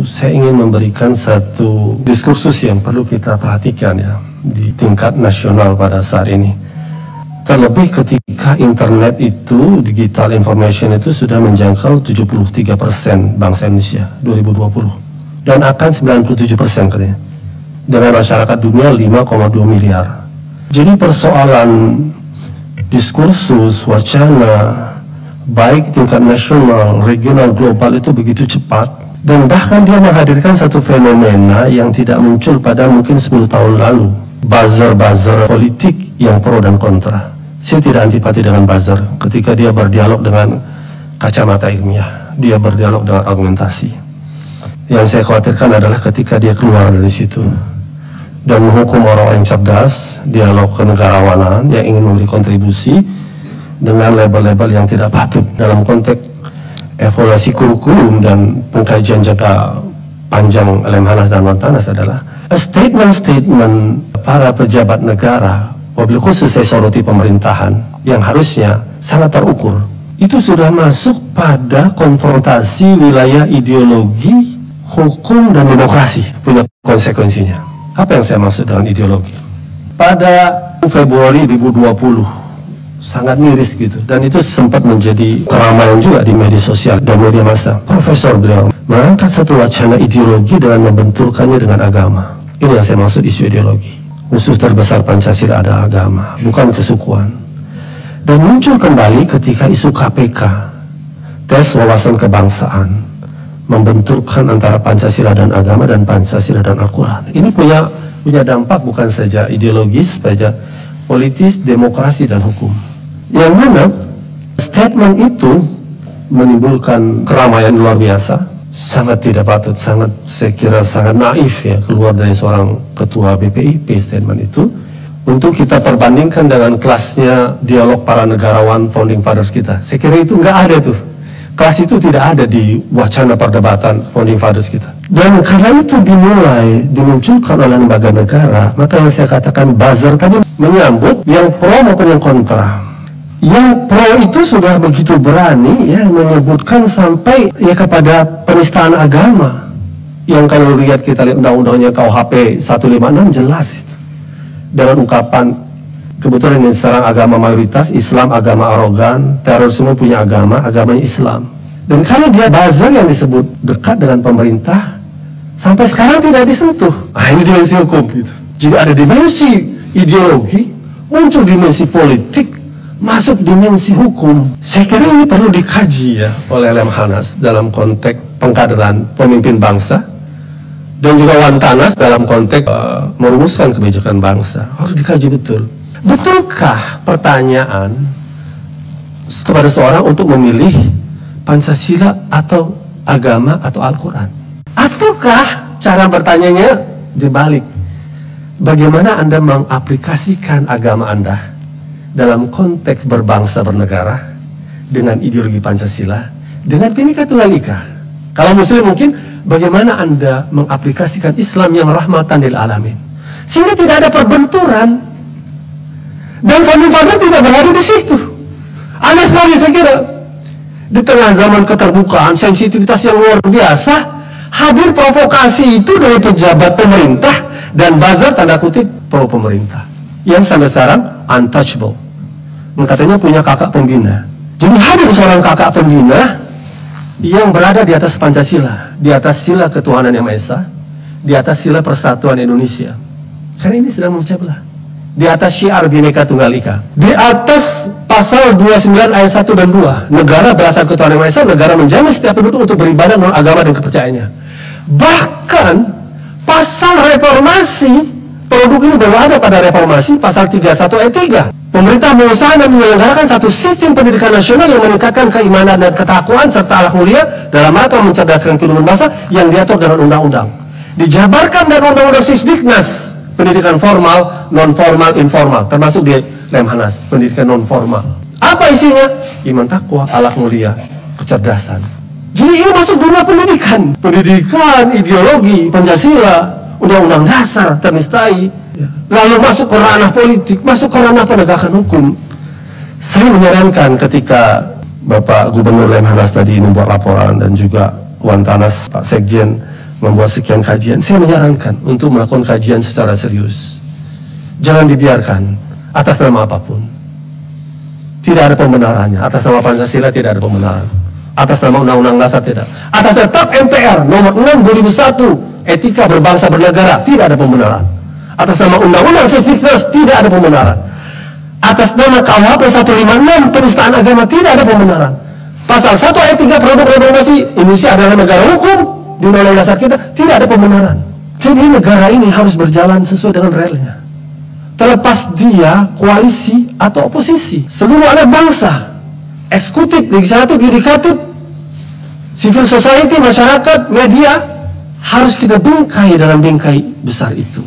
Saya ingin memberikan satu diskursus yang perlu kita perhatikan ya di tingkat nasional pada saat ini. Terlebih ketika internet itu, digital information itu sudah menjangkau 73% bangsa Indonesia 2020 dan akan 97% katanya. Dengan masyarakat dunia 5,2 miliar. Jadi persoalan diskursus, wacana, baik tingkat nasional, regional, global itu begitu cepat. Dan bahkan dia menghadirkan satu fenomena yang tidak muncul pada mungkin 10 tahun lalu. Buzzer-buzzer politik yang pro dan kontra. Saya tidak antipati dengan buzzer ketika dia berdialog dengan kacamata ilmiah. Dia berdialog dengan argumentasi. Yang saya khawatirkan adalah ketika dia keluar dari situ dan menghukum orang yang cerdas, dialog kenegarawanan yang ingin memberi kontribusi dengan label-label yang tidak patut dalam konteks evaluasi kurikulum dan pengkajian jangka panjang Lemhanas dan Wantanas adalah statement-statement para pejabat negara, wabil khusus saya soroti pemerintahan yang harusnya sangat terukur. Itu sudah masuk pada konfrontasi wilayah ideologi, hukum, dan demokrasi punya konsekuensinya. Apa yang saya maksud dengan ideologi? Pada Februari 2020 sangat miris gitu, dan itu sempat menjadi keramaian juga di media sosial dan media massa. Profesor beliau mengangkat satu wacana ideologi dengan membenturkannya dengan agama. Ini yang saya maksud isu ideologi. Musuh terbesar Pancasila adalah agama, bukan kesukuan. Dan muncul kembali ketika isu KPK, tes wawasan kebangsaan, membenturkan antara Pancasila dan agama dan Pancasila dan Al-Quran. Ini punya dampak bukan saja ideologis, saja politis, demokrasi, dan hukum. Yang mana statement itu menimbulkan keramaian luar biasa, sangat tidak patut, sangat saya kira sangat naif ya keluar dari seorang ketua BPIP statement itu. Untuk kita perbandingkan dengan kelasnya dialog para negarawan founding fathers kita, saya kira itu nggak ada tuh. Kelas itu tidak ada di wacana perdebatan founding fathers kita. Dan karena itu dimunculkan oleh lembaga negara, maka yang saya katakan buzzer tadi menyambut yang pro maupun yang kontra. Yang pro itu sudah begitu berani ya menyebutkan sampai ya kepada penistaan agama. Yang kalau lihat kita lihat undang-undangnya KUHP 156 jelas itu. Dengan ungkapan kebetulan ini serang agama mayoritas, Islam agama arogan, terorisme punya agama, agamanya Islam. Dan karena dia buzzer yang disebut dekat dengan pemerintah, sampai sekarang tidak disentuh. Ini dimensi hukum gitu. Jadi ada dimensi ideologi, muncul dimensi politik, masuk dimensi hukum. Saya kira ini perlu dikaji ya oleh Lemhanas dalam konteks pengkaderan pemimpin bangsa dan juga Wantanas dalam konteks merumuskan kebijakan bangsa. Harus dikaji betul. Betulkah pertanyaan kepada seorang untuk memilih Pancasila atau agama atau Al-Quran? Ataukah cara bertanyanya dibalik? Bagaimana Anda mengaplikasikan agama Anda dalam konteks berbangsa bernegara dengan ideologi Pancasila dengan Bhinneka Tunggal Ika? Kalau Muslim mungkin bagaimana Anda mengaplikasikan Islam yang rahmatan lil alamin sehingga tidak ada perbenturan dan founding father tidak berada di situ. Aneh sekali saya kira di tengah zaman keterbukaan, sensitivitas yang luar biasa, hadir provokasi itu dari pejabat pemerintah dan buzzer tanda kutip pro pemerintah yang sampai sekarang untouchable. Katanya punya kakak pembina. Jadi hadir seorang kakak pembina yang berada di atas Pancasila, di atas sila ketuhanan yang Maha Esa, di atas sila persatuan Indonesia. Karena ini sedang memecah belah. Di atas syiar Bhinneka Tunggal Ika, di atas pasal 29 ayat 1 dan 2, negara berasal ketuhanan yang Maha Esa, negara menjamin setiap penduduk untuk beribadah menurut agama dan kepercayaannya. Bahkan pasal reformasi, produk ini baru ada pada reformasi, pasal 31 ayat 3. Pemerintah mengusahakan dan menyelenggarakan satu sistem pendidikan nasional yang meningkatkan keimanan dan ketakwaan serta akhlak mulia dalam rangka mencerdaskan kehidupan bangsa yang diatur dengan undang-undang. Dijabarkan dan undang-undang Sisdiknas, pendidikan formal, non-formal, informal, termasuk di Lemhanas, pendidikan non-formal. Apa isinya? Iman, takwa, akhlak mulia, kecerdasan. Jadi ini masuk dunia pendidikan. Pendidikan, ideologi, Pancasila, undang-undang dasar, ternistai. Lalu masuk ke ranah politik, masuk ke ranah penegakan hukum. Saya menyarankan ketika Bapak Gubernur Lemhanas tadi membuat laporan dan juga Wantanas, Pak Sekjen membuat sekian kajian, saya menyarankan untuk melakukan kajian secara serius. Jangan dibiarkan atas nama apapun. Tidak ada pembenarannya. Atas nama Pancasila tidak ada pembenaran. Atas nama Undang-Undang Dasar tidak. Atas tetap MPR nomor 6 2001 etika berbangsa bernegara tidak ada pembenaran. Atas nama Undang-Undang 66 tidak ada pembenaran. Atas nama KUHP 156 penistaan agama tidak ada pembenaran. Pasal 1 ayat 3 produk reformasi Indonesia adalah negara hukum di Undang-Undang Dasar kita tidak ada pembenaran. Jadi negara ini harus berjalan sesuai dengan relnya. Terlepas dia koalisi atau oposisi, seluruh anak bangsa, eksekutif, legislatif, yudikatif, civil society, masyarakat, media, harus kita bingkai dalam bingkai besar itu.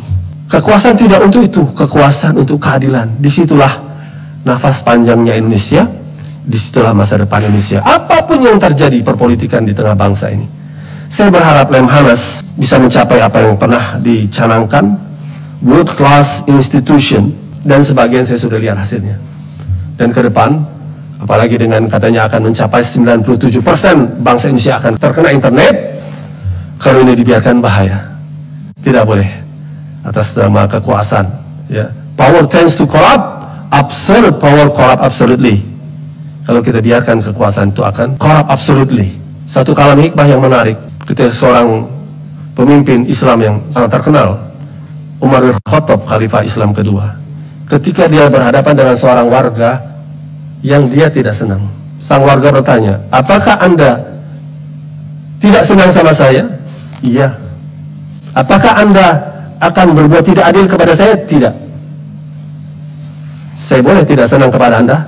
Kekuasaan tidak untuk itu, kekuasaan untuk keadilan. Disitulah nafas panjangnya Indonesia, disitulah masa depan Indonesia. Apapun yang terjadi perpolitikan di tengah bangsa ini, saya berharap Lemhanas bisa mencapai apa yang pernah dicanangkan, world class institution, dan sebagian saya sudah lihat hasilnya. Dan ke depan, apalagi dengan katanya akan mencapai 97% bangsa Indonesia akan terkena internet, kalau ini dibiarkan bahaya. Tidak boleh atas nama kekuasaan. Ya. Power tends to corrupt, absolute power corrupt absolutely. Kalau kita biarkan kekuasaan itu akan corrupt absolutely. Satu kalam hikmah yang menarik, ketika seorang pemimpin Islam yang sangat terkenal, Umar bin Khattab, Khalifah Islam kedua, ketika dia berhadapan dengan seorang warga yang dia tidak senang, sang warga bertanya, apakah Anda tidak senang sama saya? Iya. Apakah Anda akan berbuat tidak adil kepada saya? Tidak. Saya boleh tidak senang kepada Anda,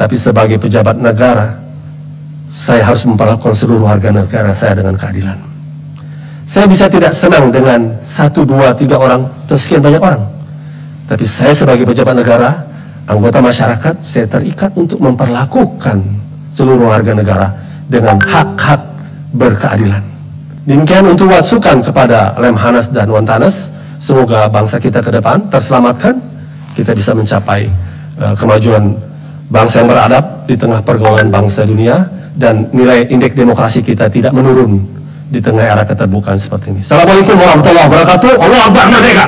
tapi sebagai pejabat negara, saya harus memperlakukan seluruh warga negara saya dengan keadilan. Saya bisa tidak senang dengan 1, 2, 3 orang atau sekian banyak orang, tapi saya sebagai pejabat negara, anggota masyarakat, saya terikat untuk memperlakukan seluruh warga negara dengan hak-hak berkeadilan. Demikian untuk masukan kepada Lemhanas dan Wantanas. Semoga bangsa kita ke depan terselamatkan, kita bisa mencapai kemajuan bangsa yang beradab di tengah pergaulan bangsa dunia, dan nilai indeks demokrasi kita tidak menurun di tengah era keterbukaan seperti ini. Assalamualaikum warahmatullahi wabarakatuh. Allahu Akbar, merdeka!